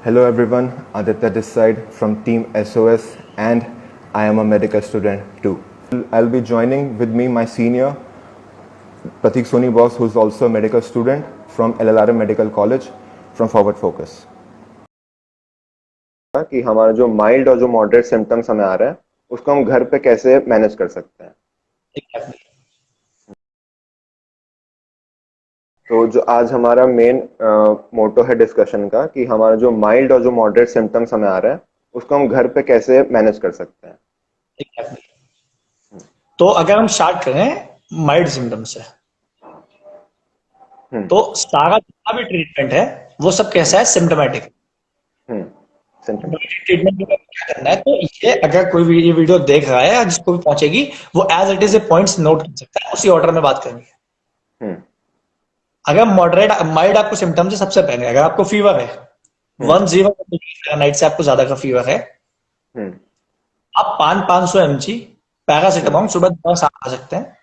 Hello everyone, Aditya this side from Team SOS and I am a medical student too. I'll be joining with me my senior Pratik Soni Boss, who is also a medical student from LLRM Medical College from Forward Focus. कि हमारा जो mild और जो moderate symptoms हमें आ रहे हैं उसको हम घर पे कैसे मैनेज कर सकते हैं। तो जो आज हमारा मेन मोटो है डिस्कशन का कि हमारा जो माइल्ड और जो मॉडरेट सिम्टम्स हमें आ रहे हैं उसको हम घर पे कैसे मैनेज कर सकते हैं। तो अगर हम स्टार्ट करें माइल्ड सिम्टम से, तो सारा जितना भी ट्रीटमेंट है वो सब कैसा है, सिम्टोमेटिक ट्रीटमेंट में क्या करना है। तो ये अगर कोई भी ये वीडियो देख रहा है, जिसको भी पहुंचेगी, वो as it is a points note कर सकता है, उसी ऑर्डर में बात करनी है। अगर मॉडरेट माइल्ड आपको सिम्टम्स है, सबसे पहले अगर आपको फीवर है 10 नाइट से आपको ज्यादा का फीवर है, आप 500 mg पैरासिटामोल सुबह दोपहर शाम खा सकते हैं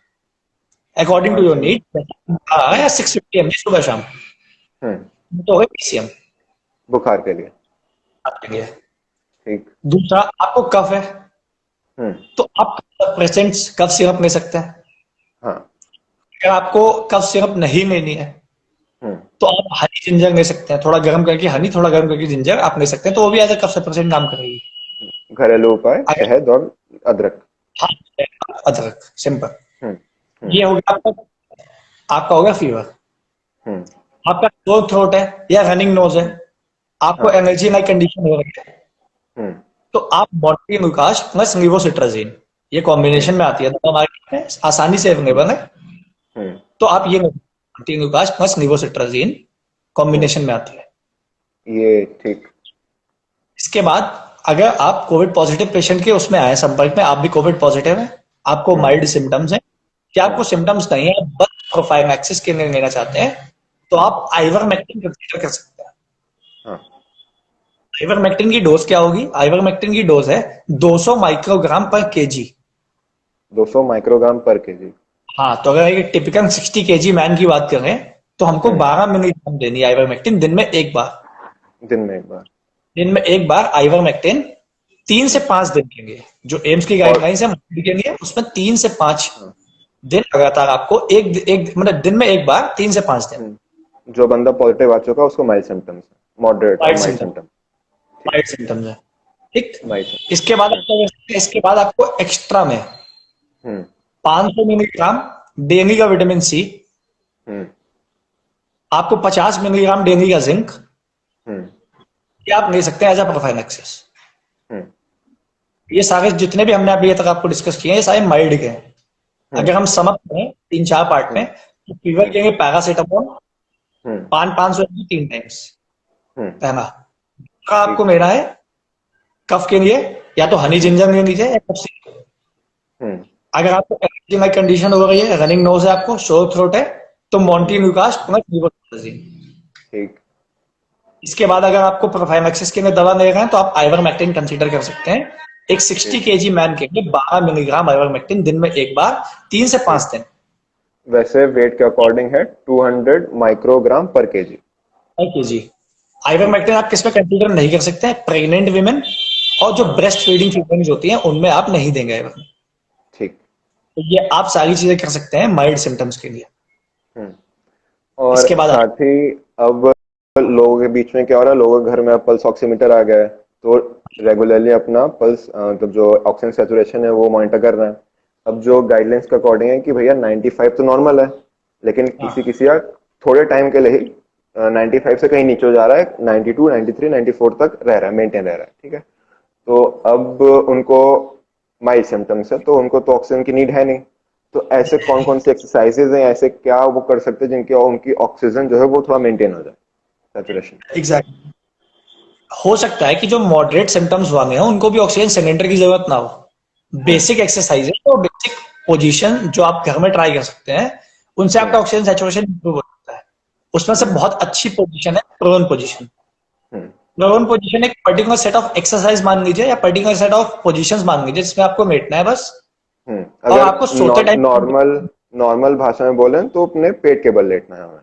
अकॉर्डिंग टू योर नीड, या 650 mg सुबह शाम, तो है पीसीएम बुखार के लिए। ठीक। दूसरा, आपको कफ है तो आप प्रेजेंट्स कफ सिरप ले सकते हैं। हाँ। अगर आपको कफ सिरप नहीं लेनी है तो आप हनी जिंजर ले सकते हैं, थोड़ा गर्म करके हनी, थोड़ा गर्म करके जिंजर आप ले सकते हैं, तो वो भी एज ए कफ सप्रेसेंट काम करेगी। घरेलू उपाय शहद और अदरक। हाँ, अदरक सिंपल। ये हो गया आपका हो गया फीवर। आपका सोर थ्रोट है या रनिंग नोज है, आपको एलर्जी लाइक कंडीशन हो रही है, तो आप मॉर्फिन ग्लूकास प्लस लिवोसिट्राजीन, ये कॉम्बिनेशन में आती है, दवा मार्केट में आसानी से अवेलेबल है, तो आप ये मॉर्फिन ग्लूकास प्लस लिवोसिट्राजीन कॉम्बिनेशन में आती है ये। ठीक। इसके बाद अगर आप कोविड पॉजिटिव पेशेंट के उसमें आए संपर्क में, आप भी कोविड पॉजिटिव है, आपको माइल्ड सिम्टम्स है, क्या आपको सिम्टम्स नहीं है, बस प्रोफाइलैक्सिस के लिए लेना चाहते हैं, तो आप आइवरमेक्टिन कंसीडर कर सकते हैं। आइवरमेक्टिन की डोज क्या होगी? आइवरमेक्टिन की डोज है 200 माइक्रोग्राम पर केजी। 200 माइक्रोग्राम पर केजी। हाँ, तो अगर एक टिपिकल 60 केजी मैन की बात करें तो हमको 12 मिलीग्राम देनी है आइवरमेक्टिन दिन में एक बार। दिन में एक बार आइवरमेक्टिन 3 से 5 दिन के लिए, जो एम्स की गाइडलाइंस है के लिए, उसमें 3 से 5 दिन लगातार आपको एक मतलब दिन में एक बार 3 से 5 दिन। जो बंदा पॉजिटिव आ चुका उसको mild symptoms, moderate mild symptoms है। ठीक। इसके बाद आपको एक्स्ट्रा में 500 मिलीग्राम डेली का विटामिन सी, आपको 50 मिलीग्राम डेली का जिंक, ये आप ले सकते हैं एज अ प्रोफाइलैक्सिस। ये सारे जितने भी हमने अभी तक आपको डिस्कस किए हैं, ये सारे माइल्ड के हैं। अगर हम समझ करें 3-4 पार्ट में, तो फीवर के लिए पैरासिटामोल 500 mg 3 टाइम्स पहला। आपको मेरा है कफ के लिए या तो हनी जिंजर ले लीजिए या कफ सिरप। अगर आपको एलर्जी लाइक कंडीशन हो रही है, रनिंग नोज है, आपको शोर थ्रोट है, तो मॉर्फिन ग्लूकास प्लस लिवोसिट्राजीन। ठीक। इसके बाद अगर आपको प्रोफाइलैक्सिस के लिए दवा ले रहे हैं तो आप आइवरमेक्टिन कंसीडर कर सकते हैं। एक 60 केजी मैन के लिए 12 मिलीग्राम आइवरमेक्टिन दिन में एक बार 3 से 5 दिन। वैसे वेट के अकॉर्डिंग है 200 माइक्रोग्राम पर केजी। आइवरमेक्टिन आप किस में कंसीडर नहीं कर सकते हैं? प्रेग्नेंट वीमेन और जो ब्रेस्ट फीडिंग फीमेल्स होती हैं उनमें आप नहीं देंगे आइवरमेक्टिन। ठीक। तो ये आप सारी चीजें कर सकते हैं माइल्ड सिम्टम्स के लिए। और इसके बाद साथ ही अब लोगों के बीच में क्या हो रहा है, लोगों के घर में पल्स ऑक्सीमीटर आ गया है, तो रेगुलरली अपना पल्स मतलब जो ऑक्सीजन सैचुरेशन है वो मॉनिटर कर रहे हैं। अब जो गाइडलाइंस के अकॉर्डिंग है कि भैया 95 तो नॉर्मल है, लेकिन किसी का थोड़े टाइम के लिए ही 95 से कहीं नीचे हो जा रहा है, 92, 93, 94 तक रह रहा है, मेंटेन रह रहा है। ठीक है, तो अब उनको माइल्ड सिम्टम्स है, तो उनको तो ऑक्सीजन की नीड है नहीं, तो ऐसे कौन कौन से एक्सरसाइजेज हैं, ऐसे क्या वो कर सकते हैं जिनके उनकी ऑक्सीजन जो है वो थोड़ा मेंटेन हो जाए, सैचुरेशन। एग्जैक्टली। हो सकता है कि जो मॉडरेट सिम्टम्स वाले हैं उनको भी ऑक्सीजन सिलेंडर की जरूरत ना हो। बेसिक एक्सरसाइजेज और बेसिक पोजीशन जो आप घर में ट्राई कर सकते हैं, उनसे आपका ऑक्सीजन सैचुरेशन इंप्रूव हो सकता है। उसमें से बहुत अच्छी पोजीशन है प्रोन पोजीशन। प्रोन पोजीशन एक पर्टिकुलर सेट ऑफ एक्सरसाइज मान लीजिए या पर्टिकुलर सेट ऑफ पोजीशंस मान लीजिए जिसमें आपको लेटना है बस। और आपको सोते टाइम नॉर्मल भाषा में बोलें तो अपने पेट के बल लेटना है हमें।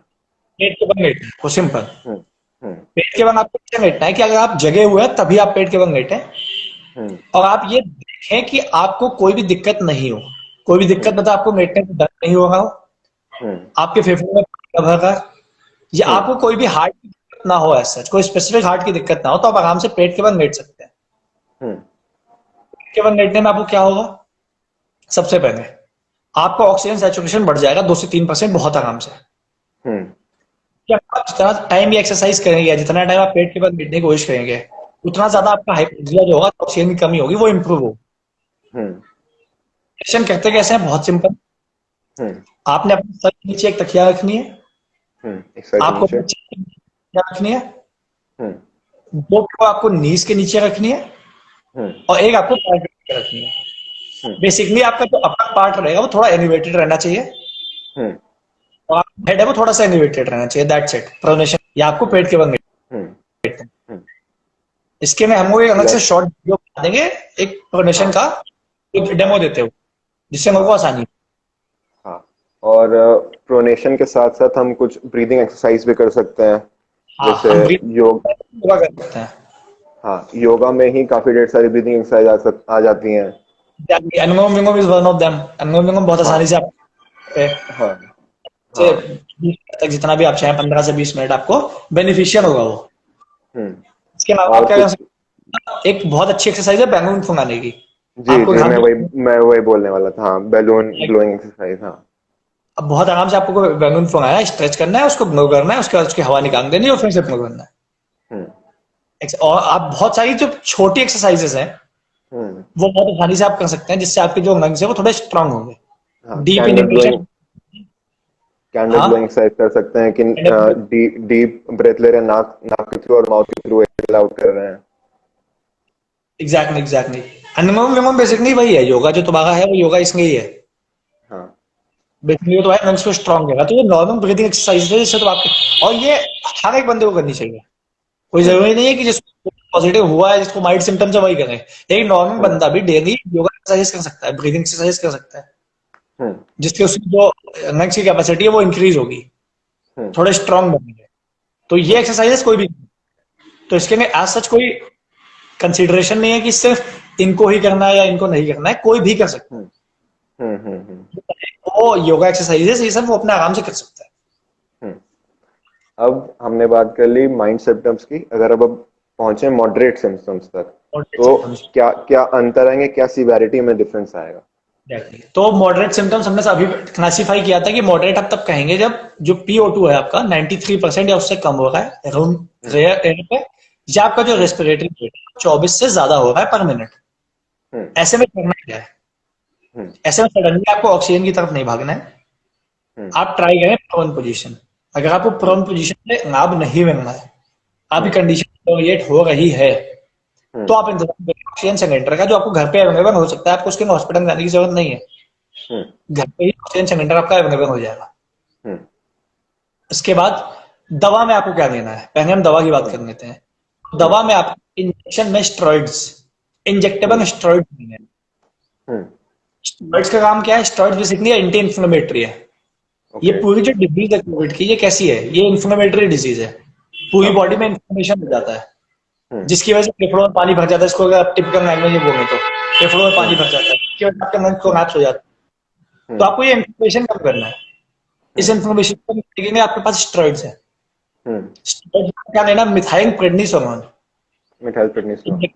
पेट के बल लेटना है, सिंपल। पेट के बल आपको क्या लेटना है कि अगर आप जगे हुए हैं तभी आप पेट के बल लेटें, और आप ये देखें कि आपको कोई भी दिक्कत नहीं हो। कोई भी दिक्कत मतलब आपको लेटने में दर्द नहीं होगा, आपके फेफड़ों में पानी भर रहा है, या आपको कोई भी हार्ट की दिक्कत ना हो, ऐसा कोई स्पेसिफिक हार्ट की दिक्कत ना हो, तो आप आराम से पेट के बल लेट सकते हैं। पेट के बल लेटने में आपको क्या होगा, सबसे पहले आपका ऑक्सीजन सैचुरेशन बढ़ जाएगा 2 से 3% बहुत आराम से। आप जितना टाइम भी एक्सरसाइज करेंगे, जितना टाइम आप पेट के बल लेटने की कोशिश करेंगे, उतना ज्यादा आपका हाइपोक्सिया जो होगा, ऑक्सीजन की कमी होगी, वो इंप्रूव होगी। सेशन कहते कैसे हैं, बहुत सिंपल। आपने अपने सर के नीचे एक तकिया रखनी है, आपको तकिया रखनी है, 2 को आपको नीज के नीचे रखनी है, और एक आपको पैर के नीचे रखनी है। बेसिकली आपका जो अपर पार्ट रहेगा वो थोड़ा एलिवेटेड रहना चाहिए, और आपका हेड है वो थोड़ा सा एलिवेटेड रहना चाहिए, दैट्स इट। प्रोनेशन या आपको पेट के बल लेटना है। इसके में हम लोग एक अलग से शॉर्ट वीडियो बना देंगे, एक प्रोनेशन का डेमो देते हुए, जिससे हम लोग को आसानी। हाँ, और प्रोनेशन के साथ साथ हम कुछ ब्रीदिंग एक्सरसाइज भी कर सकते हैं, जैसे योगा कर सकते हैं। हाँ, योगा में ही काफी ढेर सारी ब्रीदिंग एक्सरसाइज आ जाती हैं। अनुलोम विलोम इज वन ऑफ देम। अनुलोम विलोम बहुत आसानी से आप तक जितना भी आप चाहें 15 से 20 मिनट आपको बेनिफिशियल होगा वो। इसके अलावा आप क्या कर सकते हैं, एक बहुत अच्छी एक्सरसाइज है बैलून फुलाने की। जी जी, मैं वही बोलने वाला था। हाँ, बैलून ब्लोइंग एक्सरसाइज। हाँ, अब बहुत आराम से आपको बैलून फुलाना है, स्ट्रेच करना है, उसको ब्लो करना है, उसके बाद उसकी हवा निकाल देनी है और फिर से ब्लो करना है। और आप बहुत सारी जो छोटी एक्सरसाइजेस हैं वो बहुत आसानी से आप कर सकते हैं, जिससे आपके जो लंग्स है वो थोड़े स्ट्रांग होंगे। Deep inhalation, candle blowing exercise कर सकते हैं कि डीप ब्रेथ ले रहे हैं नाक के थ्रू और माउथ के थ्रू एक्सहेल आउट कर रहे हैं। एग्जैक्टली। अनुलोम विलोम बेसिकली वही है, योगा जो तुम्हारा है वो योगा इसलिए ही है। हाँ, बेसिकली तो लंग्स को स्ट्रांग रहेगा। तो ये नॉर्मल ब्रीदिंग एक्सरसाइज है, जिससे तो आपके, और ये हर एक बंदे को करनी चाहिए। कोई जरूरी नहीं है कि जिसको पॉजिटिव हुआ है, जिसको माइल्ड सिम्टम्स है, वही करें। एक नॉर्मल बंदा भी डेली योगा एक्सरसाइज कर सकता है, ब्रीदिंग एक्सरसाइज कर सकता है, जिससे उसकी जो लंग्स की कैपेसिटी है वो इंक्रीज होगी, थोड़े स्ट्रांग बनेंगे। तो ये एक्सरसाइजेस कोई भी, तो इसके लिए एज सच कोई कंसिडरेशन नहीं है कि सिर्फ इनको ही करना है या इनको नहीं करना है, कोई भी कर सकता है। वो योगा एक्सरसाइजेस ये सब वो अपने आराम से कर सकता है। अब हमने बात कर ली माइंड सिम्टम्स की। अगर अब पहुंचे मॉडरेट सिम्टम्स तक, तो क्या अंतर आएंगे, क्या सिवियरिटी में डिफरेंस आएगा? तो मॉडरेट सिम्टम्स हमने अभी क्लासिफाई किया था कि मॉडरेट आप तब कहेंगे जब जो PO2 है आपका 93% या उससे कम हो रहा है अराउंड रेयर एयर पे, या आपका जो रेस्पिरेटरी रेट 24 से ज्यादा हो रहा है पर मिनट। ऐसे में करना क्या है, ऐसे में सडनली आपको ऑक्सीजन की तरफ नहीं भागना है। आप ट्राई करें प्रोन पोजीशन। अगर आपको प्रोन पोजीशन में लाभ नहीं मिलना है, आपकी कंडीशन हो रही है, तो आप इंतजार करें ऑक्सीजन सिलेंडर का, जो आपको घर पे अवेलेबल हो सकता है। आपको उसके हॉस्पिटल जाने की जरूरत नहीं है, घर पे ही ऑक्सीजन सिलेंडर आपका अवेलेबल हो जाएगा। इसके बाद दवा में आपको क्या लेना है, पहले हम दवा की बात कर लेते हैं। दवा में आपको इंजेक्शन में स्टेरॉइड्स, इंजेक्टेबल स्टेरॉइड लेने हैं। स्टेरॉइड्स का काम क्या है, स्टेरॉइड बेसिकली एंटी इन्फ्लेमेटरी है। ये पूरी जो डिजीज है कोविड की, ये कैसी है, ये इन्फ्लेमेटरी डिजीज है। पूरी बॉडी में इन्फ्लेमेशन हो जाता है, जिसकी वजह से फेफड़ों में पानी भर जाता है। इसको अगर आप टिपिकल लैंग्वेज में बोले तो फेफड़ों में पानी भर जाता है, इसकी वजह से आपके लंग्स कोलैप्स हो जाता है। तो आपको ये इन्फ्लेमेशन कम करना है। इस इन्फ्लेमेशन को देखने में आपके पास स्टेरॉइड्स है। स्टेरॉइड क्या लेना, मिथाइल प्रेडनिसोलोन। मिथाइल प्रेडनिसोलोन,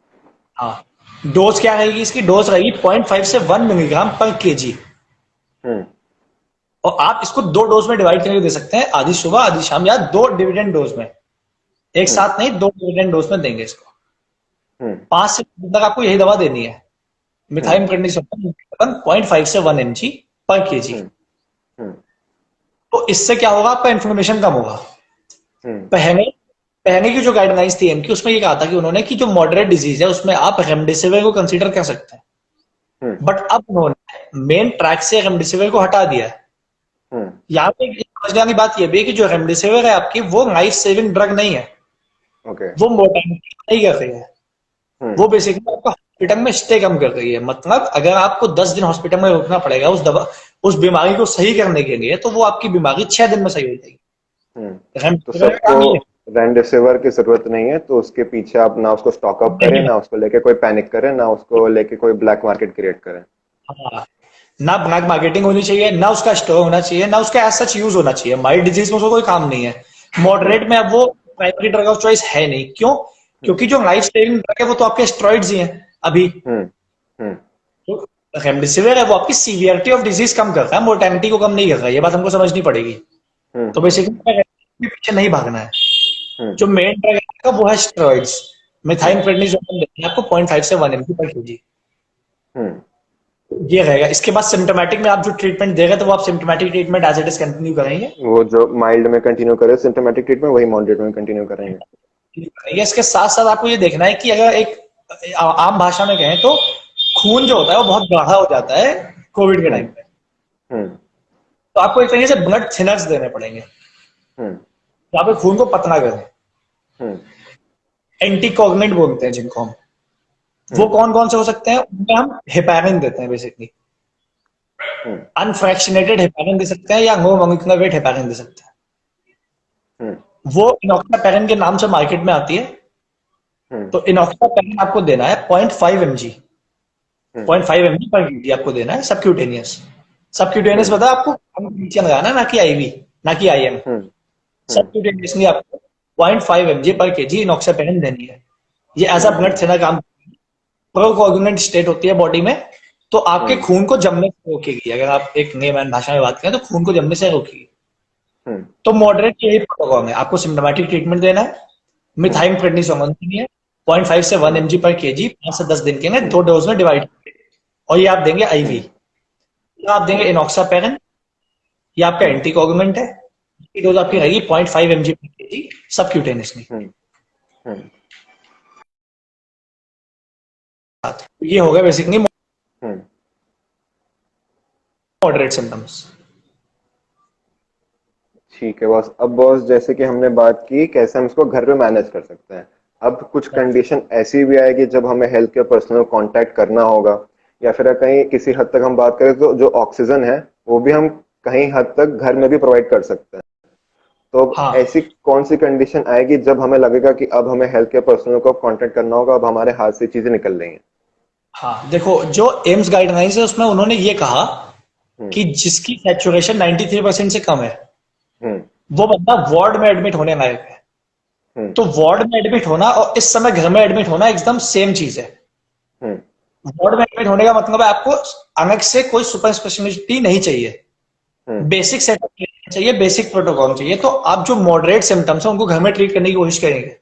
हाँ। डोज क्या रहेगी इसकी, डोज रहेगी 0.5 से 1 मिलीग्राम पर केजी। और आप इसको 2 डोज में डिवाइड करके दे सकते हैं, आधी सुबह आधी शाम, या 2 डिविडेंड डोज में, एक साथ नहीं, 2 डिविडेंड डोज में देंगे इसको। 5 से तक आपको यही दवा देनी है, मिथाइल प्रेडनिसोलोन 0.5 से 1 mg पर केजी। तो इससे क्या होगा, आपका इन्फ्लेमेशन कम होगा। पहले की जो गाइडलाइंस थी इनकी, उसमें ये कहा था कि उन्होंने कि जो मॉडरेट डिजीज है उसमें आप रेमडेसिविर को कंसीडर कर सकते हैं, बट अब उन्होंने मेन ट्रैक से रेमडेसिविर को हटा दिया है। यहाँ पे समझने वाली बात यह भी है कि जो रेमडेसिविर है आपकी, वो लाइफ सेविंग ड्रग नहीं है। वो मोर्टेलिटी नहीं कर रही है, वो बेसिकली आपका हॉस्पिटल में स्टे कम कर रही है। मतलब अगर आपको 10 दिन हॉस्पिटल में रुकना पड़ेगा उस बीमारी को सही करने के लिए, तो वो आपकी बीमारी 6 दिन में सही हो जाएगी। तो रेमडेसिविर की जरूरत नहीं है, तो उसके पीछे आप ना उसको स्टॉक अप करें, ना उसको लेके कोई पैनिक करें, ना उसको लेके कोई ब्लैक मार्केट क्रिएट करें। हाँ, ना ब्लैक मार्केटिंग होनी चाहिए, ना उसका स्टोर होना चाहिए, ना उसका एज सच यूज होना चाहिए। माइल्ड डिजीज में उसका कोई काम नहीं है। हम्म मॉडरेट में अब वो प्राइमरी ड्रग ऑफ चॉइस है नहीं। क्यों? हम्म क्योंकि जो लाइफ सेविंग ड्रग है वो तो आपके स्टेरॉइड्स ही हैं अभी। हम्म हम्म तो रेमडेसिविर है वो आपकी सीवियरिटी ऑफ डिजीज कम करता है, मोर्टेलिटी को कम नहीं करता। ये बात हमको समझनी पड़ेगी। तो हम्म बेसिकली पीछे नहीं भागना है। हम्म जो मेन ड्रग है वो है स्टेरॉइड्स। मिथाइल प्रेडनिसोलोन देते हैं आपको 0.5 से 1 mg पर केजी। हम्म ये रहेगा। इसके बाद सिम्टोमेटिक में आप जो ट्रीटमेंट दे रहे तो वो आप symptomatic treatment as it is continue करेंगे। वो जो माइल्ड में कंटिन्यू करे सिम्टोमेटिक ट्रीटमेंट, वही मॉडरेट में कंटिन्यू करेंगे। इसके साथ साथ आपको ये देखना है कि अगर एक आम भाषा में कहें तो खून जो होता है वो बहुत गाढ़ा हो जाता है कोविड के टाइम हम्म पे। हम्म तो आपको एक तरीके से ब्लड थिनर्स देने पड़ेंगे हम्म तो आप खून को पतला करें। हम्म एंटीकोगुलेंट बोलते हैं जिनको हम। वो हम्म कौन कौन से हो सकते हैं? उनमें हम हेपारिन देते हैं बेसिकली। हम्म अनफ्रैक्शनेटेड हेपारिन दे सकते हैं या नो मोलिकुलर वेट हेपारिन दे सकते हैं। हम्म वो इनॉक्सापैरिन के नाम से मार्केट में आती है। हम्म तो इनॉक्सापैरिन आपको देना है 0.5 mg। हम्म 0.5 mg पर केजी आपको देना है सबक्यूटेनियस। सबक्यूटेनियस हम्म पता है आपको? हम नीचे लगाना है, ना कि आईवी, ना कि आईएम। हम्म हम्म सबक्यूटेनियसली आपको 0.5 mg पर केजी इनॉक्सापैरिन देनी है। ये as a hmm blood thinner काम। प्रोकोगुलेंट स्टेट होती है बॉडी में। तो आपके हम्म खून को जमने से रोकेगी। अगर आप एक लेमैन भाषा में बात करें तो खून को जमने से रोकेगी। हम्म तो मॉडरेट यही प्रोटोकॉल है। आपको सिम्टोमेटिक ट्रीटमेंट देना है। हम्म मिथाइल प्रेडनिसोलोन देनी है 0.5 से 1 हम्म mg पर केजी 5 से 10 दिन के लिए हम्म 2 डोज में डिवाइड। और ये आप देंगे आईवी। हम्म या आप देंगे इनॉक्सापैरिन। ये आपका हम्म एंटीकोगुलेंट है। इसकी डोज आपकी रहेगी 0.5 mg पर केजी सबक्यूटेनियसली। हम्म हम्म ये हो गया बेसिकली हम्म मॉडरेट सिम्टम्स। ठीक है बॉस। अब बॉस, जैसे कि हमने बात की कैसे हम इसको घर में मैनेज कर सकते हैं, अब कुछ कंडीशन ऐसी भी आएगी जब हमें हेल्थ केयर पर्सनल को कांटेक्ट करना होगा, या फिर कहीं किसी हद तक हम बात करें तो जो ऑक्सीजन है वो भी हम कहीं हद तक घर में भी प्रोवाइड कर सकते हैं। तो अब हाँ ऐसी कौन सी कंडीशन आएगी जब हमें लगेगा कि अब हमें हेल्थ केयर पर्सनल को कांटेक्ट करना होगा, अब हमारे हाथ से चीजें निकल रही हैं? हाँ, देखो जो एम्स गाइडलाइंस है उसमें उन्होंने ये कहा हम्म कि जिसकी सैचुरेशन 93% से कम है हम्म वो बंदा वार्ड में एडमिट होने लायक है। हम्म तो वार्ड में एडमिट होना और इस समय घर में एडमिट होना एकदम सेम चीज है। हम्म वार्ड में एडमिट होने का मतलब है आपको अलग से कोई सुपर स्पेशलिटी नहीं चाहिए। हम्म बेसिक सेटअप चाहिए, बेसिक प्रोटोकॉल चाहिए। तो आप जो मॉडरेट सिम्टम्स है उनको घर में ट्रीट करने की कोशिश करेंगे।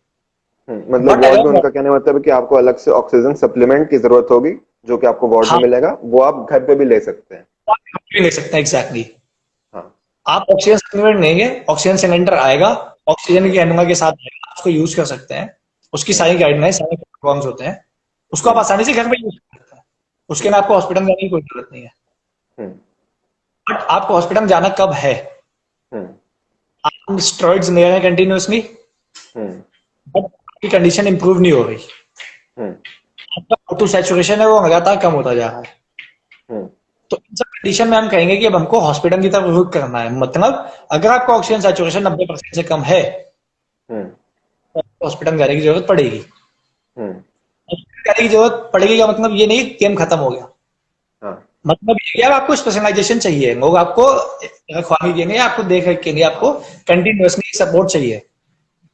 मतलब बट वार्ड में अगर उनका कहने का मतलब है कि आपको अलग से ऑक्सीजन सप्लीमेंट की जरूरत होगी, जो कि आपको वार्ड में हाँ, मिलेगा, वो आप घर पे भी ले सकते हैं। आप भी ले सकते हैं एग्जैक्टली। हाँ। आप ऑक्सीजन सिलेंडर लेंगे, ऑक्सीजन सिलेंडर आएगा, ऑक्सीजन की एनोमा के साथ आएगा, आप उसको यूज कर सकते हैं। उसकी हम्म सारी गाइडलाइंस, सारे प्रोटोकॉल्स होते हैं। उसको आप हम्म आसानी से घर में यूज कर सकते हैं। उसके हम्म लिए आपको हॉस्पिटल जाने की कोई जरूरत नहीं है। हम्म बट आपको हॉस्पिटल जाना कब है? हम्म आप स्टेरॉइड्स ले रहे हैं कंटिन्यूअसली हम्म बट आपकी कंडीशन इंप्रूव नहीं हो रही। हम्म आपका ऑटो सैचुरेशन है वो लगातार कम होता जा रहा है। हम्म तो इन सब कंडीशन में हम कहेंगे कि अब हमको हॉस्पिटल की तरफ रुख करना है। मतलब अगर आपका ऑक्सीजन सैचुरेशन 90% से कम है हम्म तो आपको हॉस्पिटल जाने की जरूरत पड़ेगी। हम्म हॉस्पिटल जाने की जरूरत पड़ेगी का मतलब ये नहीं गेम खत्म हो गया। हाँ मतलब ये है आपको स्पेशलाइजेशन चाहिए। लोग आपको रखवाली के लिए, आपको देख रेख के लिए आपको कंटिन्यूअसली सपोर्ट चाहिए।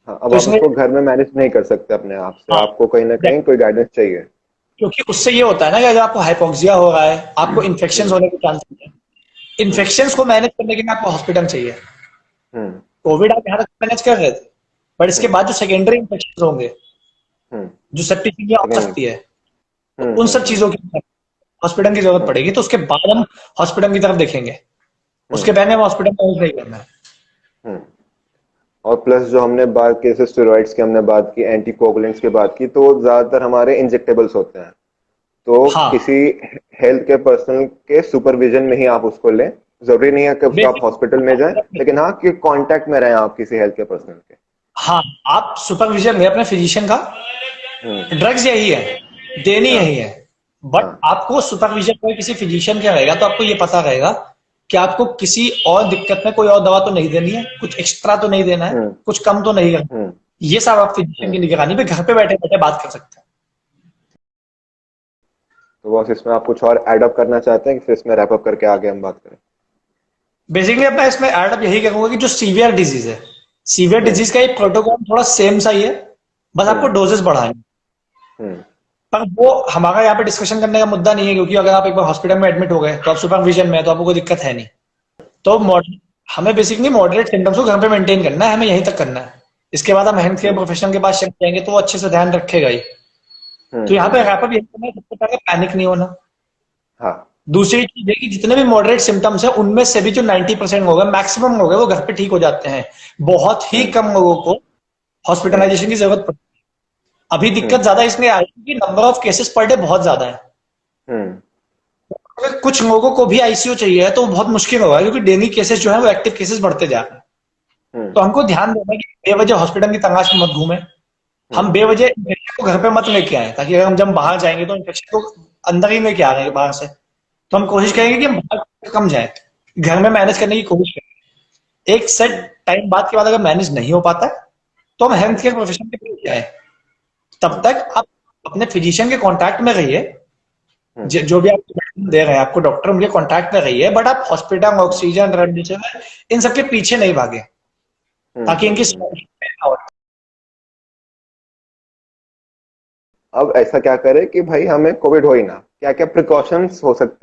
हाँ, अब तो आप इसलिए उसको घर में मैनेज नहीं कर सकते अपने आप से, हाँ, आपको कहीं ना कहीं कोई गाइडेंस चाहिए। क्योंकि उससे ये होता है ना कि अगर आपको हाइपोक्सिया हो रहा है, आपको इन्फेक्शन हम्म होने के चांसेस है। हम्म इन्फेक्शन को मैनेज करने के लिए आपको हॉस्पिटल चाहिए। हम्म कोविड आप यहाँ तक मैनेज कर रहे थे, बट इसके हम्म बाद जो सेकेंडरी इन्फेक्शन होंगे, हम्म जो सेप्टिसीमिया हो सेकेंड। सकती है, तो उन सब चीजों की हॉस्पिटल की जरूरत हम्म पड़ेगी। तो उसके बाद हम हॉस्पिटल की तरफ देखेंगे। उसके हम्म पहले हम हॉस्पिटल में यूज नहीं करना है। हम्म और प्लस जो हमने बात की, जैसे स्टेरॉइड्स की हमने बात की, एंटीकोगुलेंट्स की बात की, तो वो ज्यादातर हमारे इंजेक्टेबल्स होते हैं। तो हाँ, किसी हेल्थ केयर पर्सनल के सुपरविजन में ही आप उसको लें। जरूरी नहीं है कि उसको आप बेसिक। हॉस्पिटल में जाएं, लेकिन हाँ कि कांटेक्ट में रहें आप किसी हेल्थ केयर पर्सनल के। हाँ, आप सुपरविजन में अपने फिजिशियन का। हम्म ड्रग्स यही है, देनी हाँ यही है। बट हाँ आपको सुपरविजन में किसी फिजिशियन का रहेगा तो आपको ये पता रहेगा कि आपको किसी और दिक्कत में कोई और दवा तो नहीं देनी है, कुछ एक्स्ट्रा तो नहीं देना है, कुछ कम तो नहीं करना। ये सब आप फिजिशियन की निगरानी पे घर पे बैठे बैठे बात कर सकते हैं। तो बॉस, इसमें आप कुछ और एड अप करना चाहते हैं कि फिर इसमें रैप अप करके आगे हम बात करें? बेसिकली अब मैं इसमें एड अप यही करूंगा कि जो सीवियर डिजीज है, सीवियर डिजीज का एक प्रोटोकॉल थोड़ा सेम सा ही है, बस आपको डोजेस बढ़ानी। पर वो हमारा यहाँ पे डिस्कशन करने का मुद्दा नहीं है, क्योंकि अगर आप एक बार हॉस्पिटल में एडमिट हो गए तो आप सुपरविजन में है, तो आपको कोई दिक्कत है नहीं। तो हमें बेसिकली मॉडरेट सिम्टम्स को घर पे मेंटेन करना है, हमें यहीं तक करना है। इसके बाद हम हेल्थ केयर प्रोफेशनल के पास चले जाएंगे तो वो अच्छे से ध्यान रखेगा ही। तो यहाँ पे रैप अप यही करना है, सबसे पहले पैनिक नहीं होना। हाँ। दूसरी चीज है कि जितने भी मॉडरेट सिम्टम्स है उनमें से भी जो 90% हो गए, मैक्सिमम हो गए, वो घर पे ठीक हो जाते हैं। बहुत ही कम लोगों को हॉस्पिटलाइजेशन की जरूरत पड़ती है। अभी दिक्कत ज्यादा इसलिए आई कि number of cases per day बहुत ज्यादा है। अगर कुछ लोगों को भी आईसीयू चाहिए तो बहुत मुश्किल होगा, क्योंकि डेली केसेस जो है वो एक्टिव केसेस बढ़ते जा रहे हैं। तो हमको ध्यान देना है कि बेवजह हॉस्पिटल की तलाश में मत घूमे, हम बेवजह इन्फेक्शन को घर पे मत लेके आए, ताकि अगर हम जब बाहर जाएंगे तो इन्फेक्शन को अंदर ही लेके आ रहे हैं बाहर से। तो हम कोशिश करेंगे कि हम बाहर कम जाए, घर में मैनेज करने की कोशिश करें। एक सेट टाइम बाद के बाद अगर मैनेज नहीं हो पाता है तो हम हेल्थ केयर प्रोफेशनल के पास जाए। तब तक आप अपने फिजिशियन के कांटेक्ट में रहिए, जो भी आपको मेडिसिन दे रहे हैं, आपको डॉक्टर, उनके कांटेक्ट में रहिए, बट आप हॉस्पिटल, ऑक्सीजन, रेमडेसिविर, इन सबके पीछे नहीं भागे, ताकि इनकी अब ऐसा क्या करें कि भाई हमें कोविड हो ही ना, क्या क्या प्रिकॉशंस हो सकते